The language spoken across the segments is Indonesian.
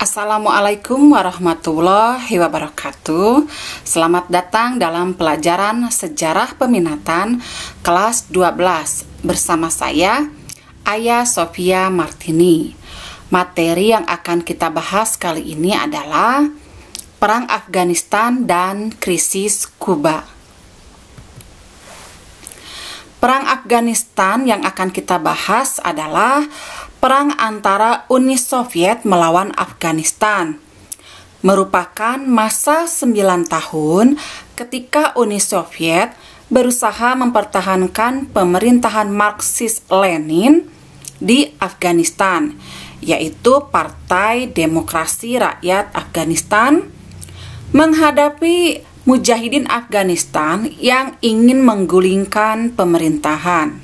Assalamualaikum warahmatullahi wabarakatuh. Selamat datang dalam pelajaran Sejarah Peminatan kelas 12 bersama saya, Aya Sofia Martini. Materi yang akan kita bahas kali ini adalah Perang Afghanistan dan Krisis Kuba. Perang Afghanistan yang akan kita bahas adalah perang antara Uni Soviet melawan Afghanistan. Merupakan masa 9 tahun ketika Uni Soviet berusaha mempertahankan pemerintahan Marxis-Lenin di Afghanistan, yaitu Partai Demokrasi Rakyat Afghanistan, menghadapi Mujahidin Afghanistan yang ingin menggulingkan pemerintahan.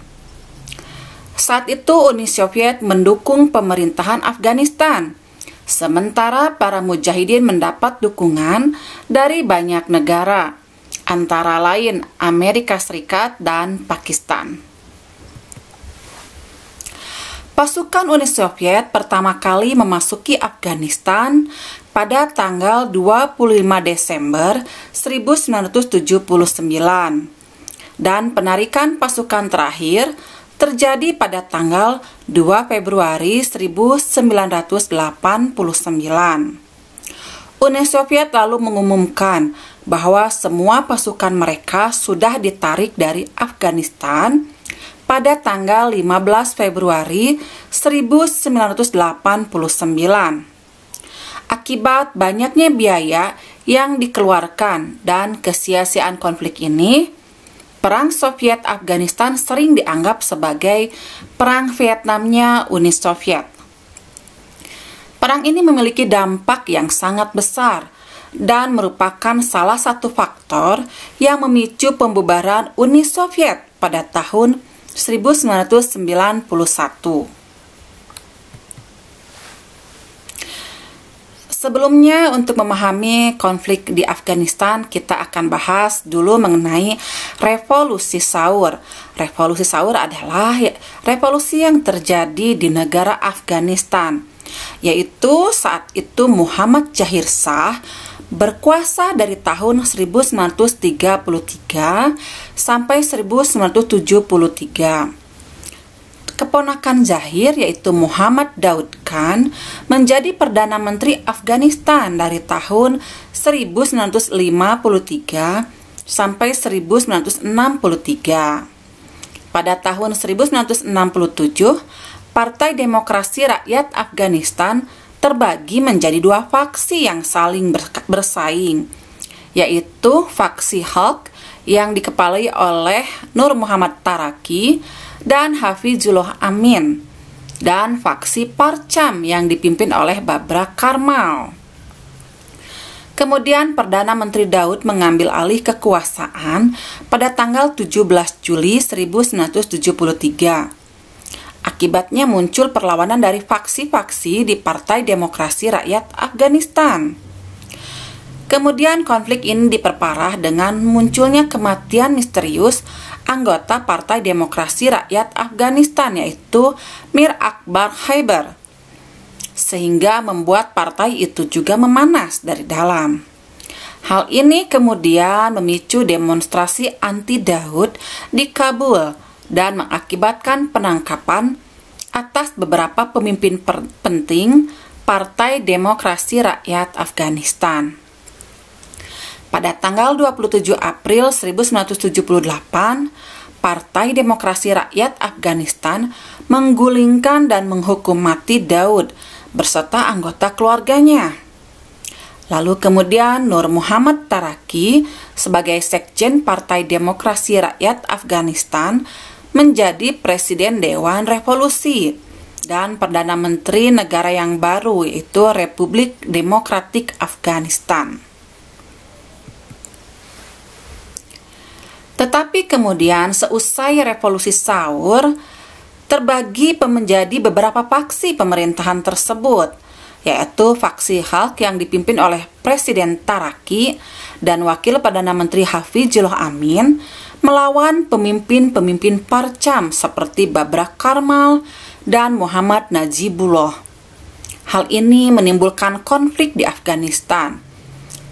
Saat itu Uni Soviet mendukung pemerintahan Afghanistan, sementara para mujahidin mendapat dukungan dari banyak negara, antara lain Amerika Serikat dan Pakistan. Pasukan Uni Soviet pertama kali memasuki Afghanistan pada tanggal 25 Desember 1979, dan penarikan pasukan terakhir terjadi pada tanggal 2 Februari 1989. Uni Soviet lalu mengumumkan bahwa semua pasukan mereka sudah ditarik dari Afghanistan pada tanggal 15 Februari 1989. Akibat banyaknya biaya yang dikeluarkan dan kesia-siaan konflik ini, Perang Soviet-Afghanistan sering dianggap sebagai Perang Vietnamnya Uni Soviet. Perang ini memiliki dampak yang sangat besar dan merupakan salah satu faktor yang memicu pembubaran Uni Soviet pada tahun 1991. Sebelumnya, untuk memahami konflik di Afghanistan, kita akan bahas dulu mengenai Revolusi Saur. Revolusi Saur adalah revolusi yang terjadi di negara Afghanistan, yaitu saat itu Muhammad Zahir Shah berkuasa dari tahun 1933 sampai 1973. Keponakan Zahir, yaitu Muhammad Daud Khan, menjadi Perdana Menteri Afghanistan dari tahun 1953 sampai 1963. Pada tahun 1967, Partai Demokrasi Rakyat Afghanistan terbagi menjadi dua faksi yang saling bersaing, yaitu faksi Halq yang dikepalai oleh Nur Muhammad Taraki dan Hafizullah Amin, dan faksi Parcham yang dipimpin oleh Babrak Karmal. Kemudian Perdana Menteri Daud mengambil alih kekuasaan pada tanggal 17 Juli 1973. Akibatnya muncul perlawanan dari faksi-faksi di Partai Demokrasi Rakyat Afghanistan. Kemudian konflik ini diperparah dengan munculnya kematian misterius anggota Partai Demokrasi Rakyat Afghanistan, yaitu Mir Akbar Haibar, sehingga membuat partai itu juga memanas dari dalam. Hal ini kemudian memicu demonstrasi anti Daud di Kabul dan mengakibatkan penangkapan atas beberapa pemimpin penting Partai Demokrasi Rakyat Afghanistan. Pada tanggal 27 April 1978, Partai Demokrasi Rakyat Afghanistan menggulingkan dan menghukum mati Daud beserta anggota keluarganya. Lalu kemudian Nur Muhammad Taraki sebagai Sekjen Partai Demokrasi Rakyat Afghanistan menjadi Presiden Dewan Revolusi dan Perdana Menteri negara yang baru, yaitu Republik Demokratik Afghanistan. Tetapi kemudian seusai Revolusi Saur, terbagi menjadi beberapa faksi pemerintahan tersebut, yaitu faksi Halq yang dipimpin oleh Presiden Taraki dan Wakil Perdana Menteri Hafizullah Amin melawan pemimpin-pemimpin Parcham seperti Babrak Karmal dan Muhammad Najibullah. Hal ini menimbulkan konflik di Afghanistan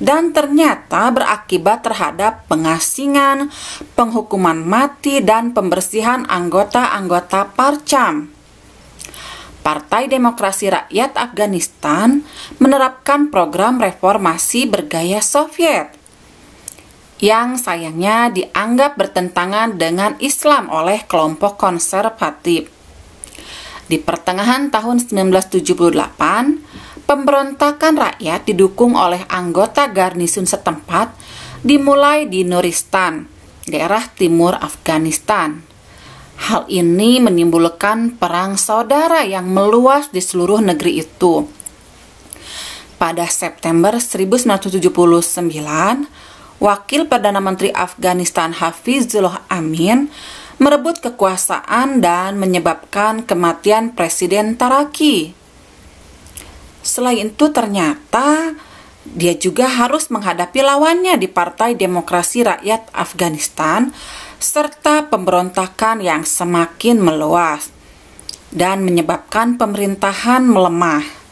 dan ternyata berakibat terhadap pengasingan, penghukuman mati, dan pembersihan anggota-anggota Parcham. Partai Demokrasi Rakyat Afghanistan menerapkan program reformasi bergaya Soviet yang sayangnya dianggap bertentangan dengan Islam oleh kelompok konservatif. Di pertengahan tahun 1978, pemberontakan rakyat didukung oleh anggota garnisun setempat dimulai di Nuristan, daerah timur Afghanistan. Hal ini menimbulkan perang saudara yang meluas di seluruh negeri itu. Pada September 1979, Wakil Perdana Menteri Afghanistan Hafizullah Amin merebut kekuasaan dan menyebabkan kematian Presiden Taraki. Selain itu ternyata dia juga harus menghadapi lawannya di Partai Demokrasi Rakyat Afghanistan serta pemberontakan yang semakin meluas dan menyebabkan pemerintahan melemah.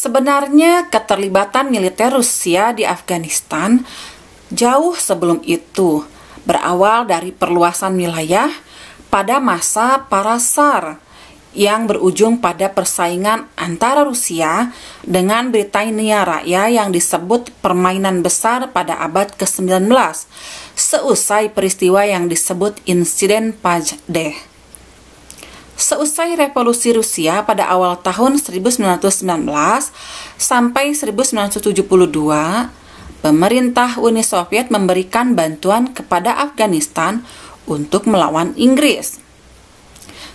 Sebenarnya keterlibatan militer Rusia di Afghanistan jauh sebelum itu berawal dari perluasan wilayah pada masa para Tsar yang berujung pada persaingan antara Rusia dengan Britania Raya yang disebut permainan besar pada abad ke-19 seusai peristiwa yang disebut insiden Pajdeh. Seusai revolusi Rusia pada awal tahun 1919 sampai 1972, pemerintah Uni Soviet memberikan bantuan kepada Afghanistan untuk melawan Inggris.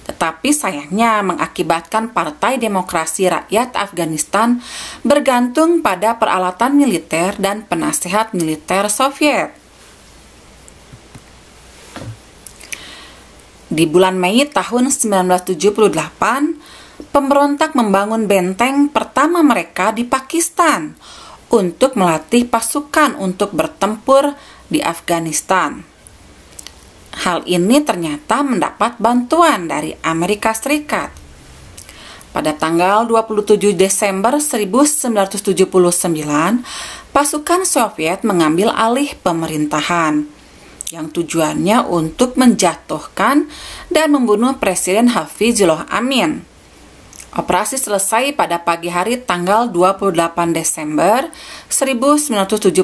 Tetapi sayangnya mengakibatkan Partai Demokrasi Rakyat Afghanistan bergantung pada peralatan militer dan penasehat militer Soviet. Di bulan Mei tahun 1978, pemberontak membangun benteng pertama mereka di Pakistan untuk melatih pasukan untuk bertempur di Afghanistan. Hal ini ternyata mendapat bantuan dari Amerika Serikat. Pada tanggal 27 Desember 1979, pasukan Soviet mengambil alih pemerintahan, yang tujuannya untuk menjatuhkan dan membunuh Presiden Hafizullah Amin. Operasi selesai pada pagi hari tanggal 28 Desember 1979.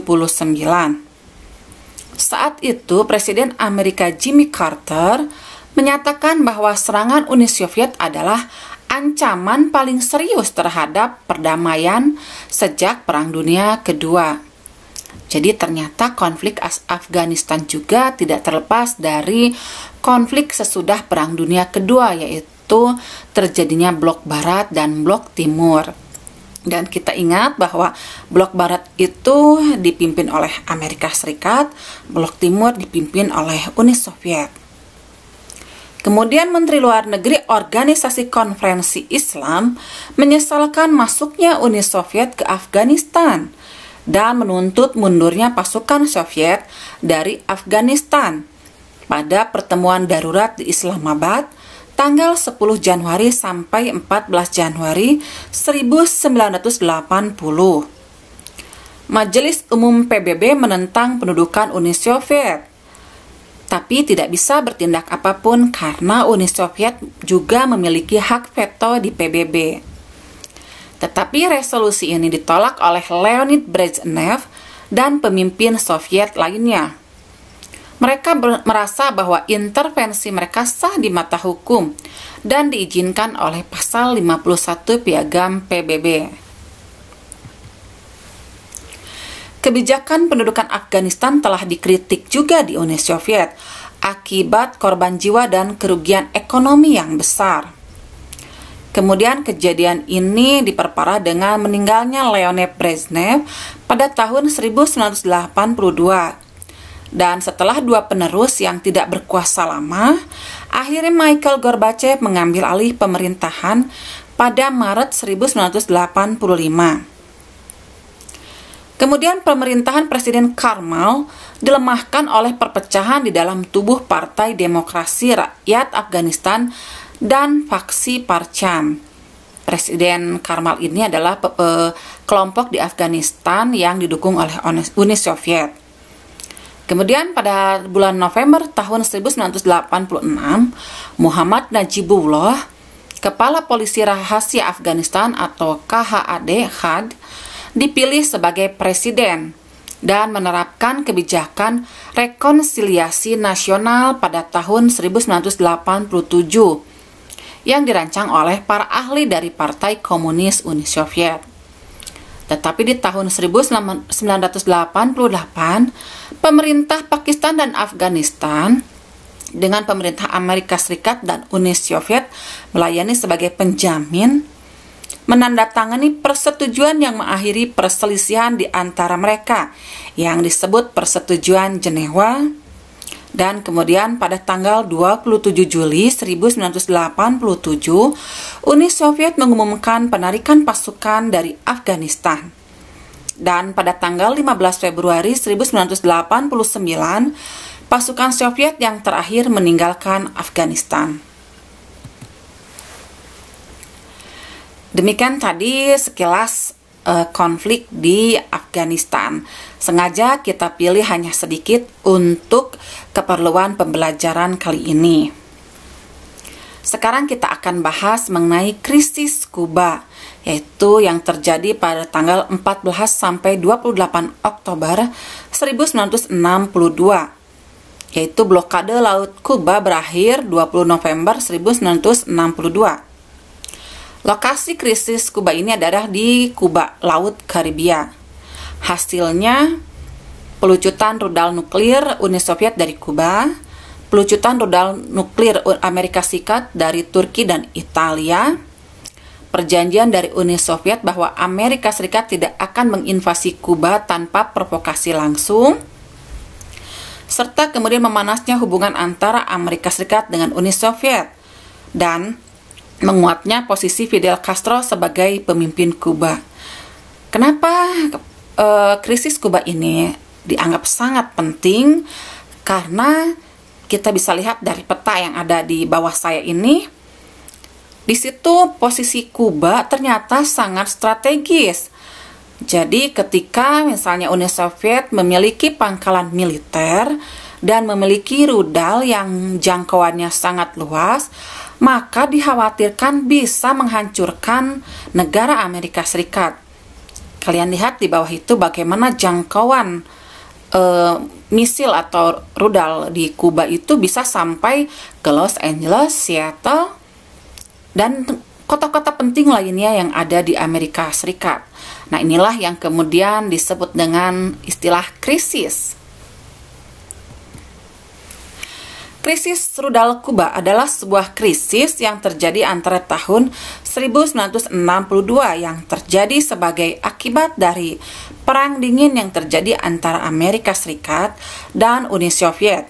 Saat itu, Presiden Amerika Jimmy Carter menyatakan bahwa serangan Uni Soviet adalah ancaman paling serius terhadap perdamaian sejak Perang Dunia Kedua. Jadi ternyata konflik Afghanistan juga tidak terlepas dari konflik sesudah Perang Dunia Kedua, yaitu terjadinya Blok Barat dan Blok Timur. Dan kita ingat bahwa Blok Barat itu dipimpin oleh Amerika Serikat, Blok Timur dipimpin oleh Uni Soviet. Kemudian Menteri Luar Negeri Organisasi Konferensi Islam menyesalkan masuknya Uni Soviet ke Afghanistan dan menuntut mundurnya pasukan Soviet dari Afghanistan pada pertemuan darurat di Islamabad tanggal 10 Januari sampai 14 Januari 1980. Majelis Umum PBB menentang pendudukan Uni Soviet, tapi tidak bisa bertindak apapun karena Uni Soviet juga memiliki hak veto di PBB. Tetapi resolusi ini ditolak oleh Leonid Brezhnev dan pemimpin Soviet lainnya. Mereka merasa bahwa intervensi mereka sah di mata hukum dan diizinkan oleh pasal 51 Piagam PBB. Kebijakan pendudukan Afghanistan telah dikritik juga di Uni Soviet akibat korban jiwa dan kerugian ekonomi yang besar. Kemudian kejadian ini diperparah dengan meninggalnya Leonid Brezhnev pada tahun 1982. Dan setelah dua penerus yang tidak berkuasa lama, akhirnya Mikhail Gorbachev mengambil alih pemerintahan pada Maret 1985. Kemudian pemerintahan Presiden Karmal dilemahkan oleh perpecahan di dalam tubuh Partai Demokrasi Rakyat Afghanistan dan faksi Parcham. Presiden Karmal ini adalah kelompok di Afghanistan yang didukung oleh Uni Soviet. Kemudian pada bulan November tahun 1986, Muhammad Najibullah, Kepala Polisi Rahasia Afghanistan atau KHAD, dipilih sebagai presiden dan menerapkan kebijakan rekonsiliasi nasional pada tahun 1987 yang dirancang oleh para ahli dari Partai Komunis Uni Soviet. Tetapi di tahun 1988, pemerintah Pakistan dan Afghanistan dengan pemerintah Amerika Serikat dan Uni Soviet melayani sebagai penjamin, menandatangani persetujuan yang mengakhiri perselisihan di antara mereka yang disebut Persetujuan Jenewa. Dan kemudian pada tanggal 27 Juli 1987, Uni Soviet mengumumkan penarikan pasukan dari Afghanistan. Dan pada tanggal 15 Februari 1989, pasukan Soviet yang terakhir meninggalkan Afghanistan. Demikian tadi sekilas konflik di Afghanistan. Sengaja kita pilih hanya sedikit untuk keperluan pembelajaran kali ini. Sekarang kita akan bahas mengenai krisis Kuba, yaitu yang terjadi pada tanggal 14 sampai 28 Oktober 1962, yaitu blokade Laut Kuba berakhir 20 November 1962. Lokasi krisis Kuba ini adalah di Kuba, Laut Karibia. Hasilnya, pelucutan rudal nuklir Uni Soviet dari Kuba, pelucutan rudal nuklir Amerika Serikat dari Turki dan Italia, perjanjian dari Uni Soviet bahwa Amerika Serikat tidak akan menginvasi Kuba tanpa provokasi langsung, serta kemudian memanasnya hubungan antara Amerika Serikat dengan Uni Soviet, dan menguatnya posisi Fidel Castro sebagai pemimpin Kuba. Kenapa krisis Kuba ini dianggap sangat penting? Karena kita bisa lihat dari peta yang ada di bawah saya ini. Di situ posisi Kuba ternyata sangat strategis. Jadi ketika misalnya Uni Soviet memiliki pangkalan militer dan memiliki rudal yang jangkauannya sangat luas, maka dikhawatirkan bisa menghancurkan negara Amerika Serikat. Kalian lihat di bawah itu bagaimana jangkauan misil atau rudal di Kuba itu bisa sampai ke Los Angeles, Seattle, dan kota-kota penting lainnya yang ada di Amerika Serikat. Nah, inilah yang kemudian disebut dengan istilah krisis. Krisis rudal Kuba adalah sebuah krisis yang terjadi antara tahun 1962 yang terjadi sebagai akibat dari Perang Dingin yang terjadi antara Amerika Serikat dan Uni Soviet.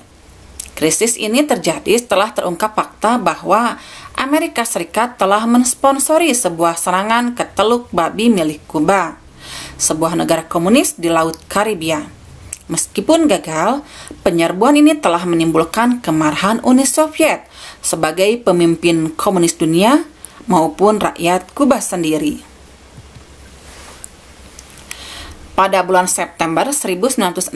Krisis ini terjadi setelah terungkap fakta bahwa Amerika Serikat telah mensponsori sebuah serangan ke Teluk Babi milik Kuba, sebuah negara komunis di Laut Karibia. Meskipun gagal, penyerbuan ini telah menimbulkan kemarahan Uni Soviet sebagai pemimpin komunis dunia maupun rakyat Kuba sendiri. Pada bulan September 1962,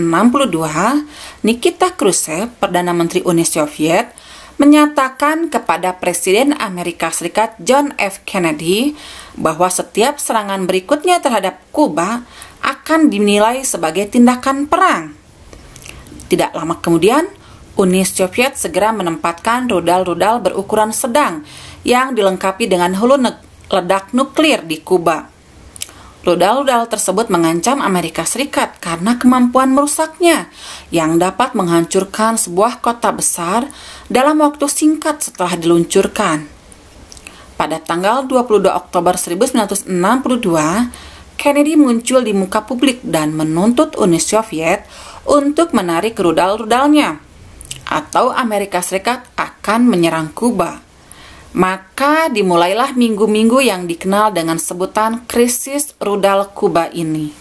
Nikita Khrushchev, Perdana Menteri Uni Soviet, menyatakan kepada Presiden Amerika Serikat John F. Kennedy bahwa setiap serangan berikutnya terhadap Kuba akan dinilai sebagai tindakan perang. Tidak lama kemudian, Uni Soviet segera menempatkan rudal-rudal berukuran sedang yang dilengkapi dengan hulu ledak nuklir di Kuba. Rudal-rudal tersebut mengancam Amerika Serikat karena kemampuan merusaknya yang dapat menghancurkan sebuah kota besar dalam waktu singkat setelah diluncurkan. Pada tanggal 22 Oktober 1962, Kennedy muncul di muka publik dan menuntut Uni Soviet untuk menarik rudal-rudalnya, atau Amerika Serikat akan menyerang Kuba. Maka dimulailah minggu-minggu yang dikenal dengan sebutan krisis rudal Kuba ini.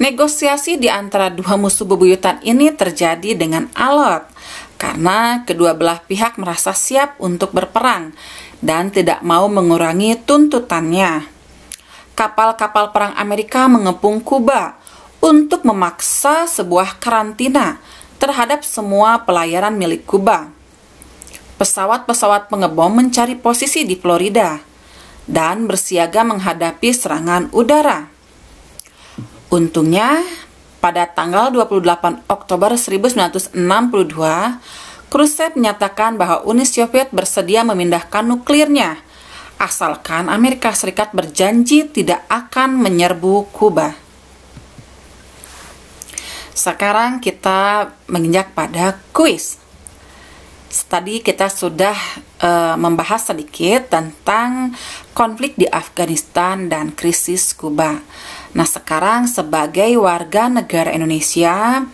Negosiasi di antara dua musuh bebuyutan ini terjadi dengan alot, karena kedua belah pihak merasa siap untuk berperang dan tidak mau mengurangi tuntutannya. Kapal-kapal perang Amerika mengepung Kuba untuk memaksa sebuah karantina terhadap semua pelayaran milik Kuba. Pesawat-pesawat pengebom mencari posisi di Florida dan bersiaga menghadapi serangan udara. Untungnya, pada tanggal 28 Oktober 1962, Khrushchev menyatakan bahwa Uni Soviet bersedia memindahkan nuklirnya, asalkan Amerika Serikat berjanji tidak akan menyerbu Kuba. Sekarang kita menginjak pada kuis. Tadi kita sudah membahas sedikit tentang konflik di Afghanistan dan krisis Kuba. Nah, sekarang sebagai warga negara Indonesia,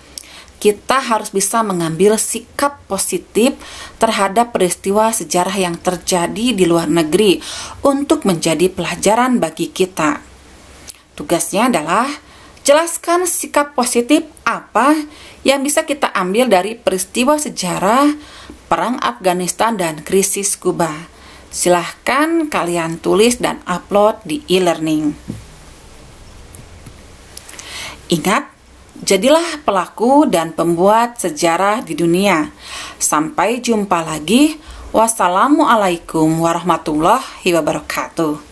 kita harus bisa mengambil sikap positif terhadap peristiwa sejarah yang terjadi di luar negeri untuk menjadi pelajaran bagi kita. Tugasnya adalah jelaskan sikap positif apa yang bisa kita ambil dari peristiwa sejarah Perang Afghanistan dan krisis Kuba. Silahkan kalian tulis dan upload di e-learning. Ingat, jadilah pelaku dan pembuat sejarah di dunia. Sampai jumpa lagi. Wassalamualaikum warahmatullahi wabarakatuh.